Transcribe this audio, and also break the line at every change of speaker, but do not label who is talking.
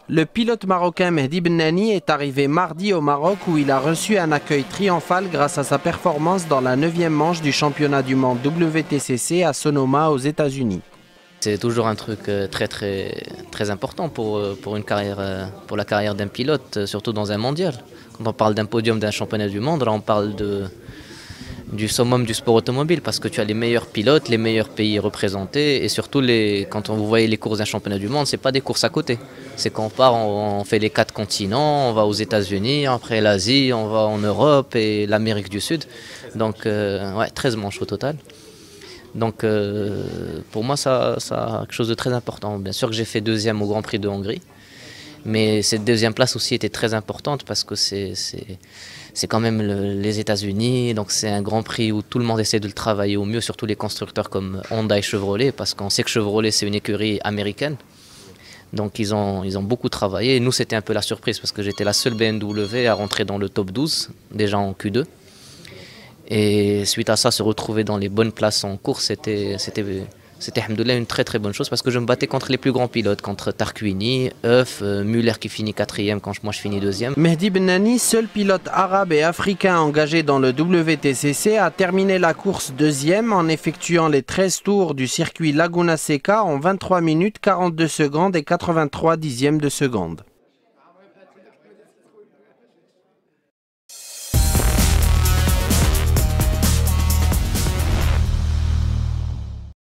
Le pilote marocain Mehdi Bennani est arrivé mardi au Maroc où il a reçu un accueil triomphal grâce à sa performance dans la 9e manche du championnat du monde WTCC à Sonoma aux États-Unis.
C'est toujours un truc très important pour une carrière, pour la carrière d'un pilote, surtout dans un mondial. Quand on parle d'un podium d'un championnat du monde, là on parle du summum du sport automobile parce que tu as les meilleurs pilotes, les meilleurs pays représentés et surtout quand vous voyez les courses d'un championnat du monde, c'est pas des courses à côté. C'est qu'on part, on fait les 4 continents, on va aux États-Unis, après l'Asie, on va en Europe et l'Amérique du Sud. Donc ouais, 13 manches au total. Donc pour moi ça a quelque chose de très important. Bien sûr que j'ai fait 2e au Grand Prix de Hongrie. Mais cette 2e place aussi était très importante parce que c'est quand même les États-Unis, donc c'est un Grand Prix où tout le monde essaie de le travailler au mieux, surtout les constructeurs comme Honda et Chevrolet, parce qu'on sait que Chevrolet c'est une écurie américaine. Donc ils ont beaucoup travaillé. Et nous c'était un peu la surprise parce que j'étais la seule BMW à rentrer dans le top 12, déjà en Q2. Et suite à ça, se retrouver dans les bonnes places en course, c'était alhamdoulilah une très bonne chose parce que je me battais contre les plus grands pilotes, contre Tarquini, Euf, Muller qui finit 4e quand moi je finis 2e.
Mehdi Bennani, seul pilote arabe et africain engagé dans le WTCC, a terminé la course 2e en effectuant les 13 tours du circuit Laguna Seca en 23 minutes 42 secondes et 83 dixièmes de seconde.